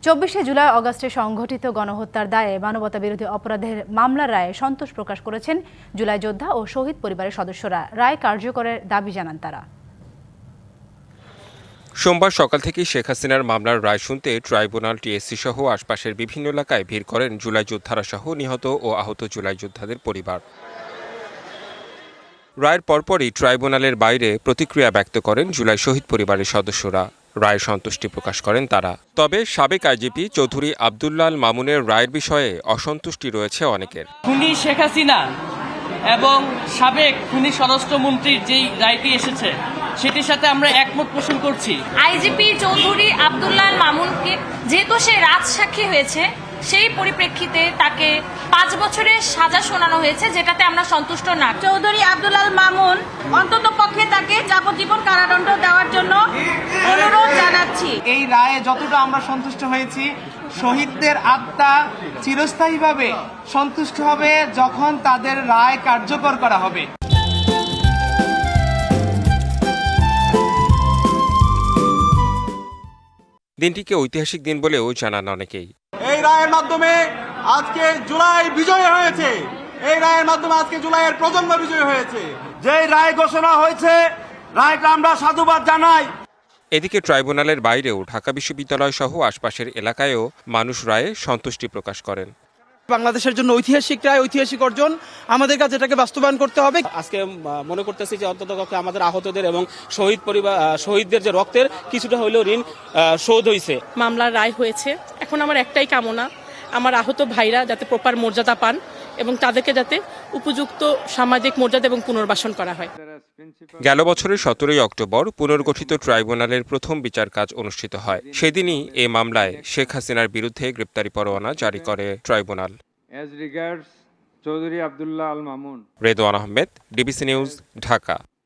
24শে জুলাই অগাস্টে সংঘটিত গণহত্যার দায়ে মানবতাবিরোধী অপরাধের মামলার রায়ে সন্তোষ প্রকাশ করেছেন জুলাই যোদ্ধা ও শহীদ পরিবারের সদস্যরা। রায় কার্যকরের দাবি জানান তারা। সোমবার সকাল থেকেই শেখ হাসিনার মামলার রায় শুনতে ট্রাইব্যুনাল, টিএসসি সহ আশপাশের বিভিন্ন এলাকায় ভিড় করেন জুলাই যোদ্ধারা সহ নিহত ও আহত জুলাই যোদ্ধাদের পরিবার। রায়ের পরপরই ট্রাইব্যুনালের বাইরে প্রতিক্রিয়া ব্যক্ত করেন জুলাই শহীদ পরিবারের সদস্যরা। রায়ে সন্তুষ্টি প্রকাশ করেন তারা। তবে সাবেক আইজিপি চৌধুরী আব্দুল্লাহ আল মামুনের রায়ের বিষয়ে অসন্তুষ্টি রয়েছে অনেকের। খুনি শেখ হাসিনা এবং সাবেক খুনি স্বরাষ্ট্রমন্ত্রীর যেই রায়টি এসেছে সেটির সাথে আমরা একমত পোষণ করছি। আইজিপি চৌধুরী আব্দুল্লাহ আল মামুনকে যেহেতু সে রাজসাক্ষী হয়েছে, সেই পরিপ্রেক্ষিতে তাকে 5 বছরের সাজা শোনানো হয়েছে, যেটাতে আমরা সন্তুষ্ট না। চৌধুরী আব্দুল আল মামুন অন্তত পক্ষে তাকে যাবজ্জীবন কারাদণ্ড দেওয়ার জন্য অনুরোধ জানাচ্ছি। এই রায়ে যতটা আমরা সন্তুষ্ট হয়েছি, শহীদদের আত্মা চিরস্থায়ীভাবে সন্তুষ্ট হবে যখন তাদের রায় কার্যকর করা হবে। দিনটিকে ঐতিহাসিক দিন বলেও জানান অনেকেই। এই রায়ের মাধ্যমে আজকে জুলাই বিজয় হয়েছে। এই রায়ের মাধ্যমে আজকে জুলাইয়ের প্রজন্ম বিজয় হয়েছে। যে রায় ঘোষণা হয়েছে, রায়কে আমরা সাধুবাদ জানাই। এদিকে ট্রাইব্যুনালের বাইরেও ঢাকা বিশ্ববিদ্যালয় সহ আশপাশের এলাকায়ও মানুষ রায়ে সন্তুষ্টি প্রকাশ করেন। বাংলাদেশের জন্য ঐতিহাসিক রায়, ঐতিহাসিক অর্জন, আমাদের কাছে এটাকে বাস্তবায়ন করতে হবে। আজকে মনে করতেছি যে অন্ততপক্ষে আমাদের আহতদের এবং শহীদদের যে রক্তের কিছুটা হলেও ঋণ শোধ হয়েছে। মামলার রায় হয়েছে, এখন আমার একটাই কামনা, আমার আহত ভাইরা যাতে প্রপার মর্যাদা পান এবং তাদেরকে যাতে উপযুক্ত সামাজিক মর্যাদা এবং পুনর্বাসন করা হয়। গেল বছরের 17ই অক্টোবর পুনর্গঠিত ট্রাইব্যুনালের প্রথম বিচার কাজ অনুষ্ঠিত হয়। সেদিনই এ মামলায় শেখ হাসিনার বিরুদ্ধে গ্রেপ্তারি পরোয়ানা জারি করে tribunal. Chowdhury Abdullah Al Mamun. Redwan Ahmed, DBC news, Dhaka.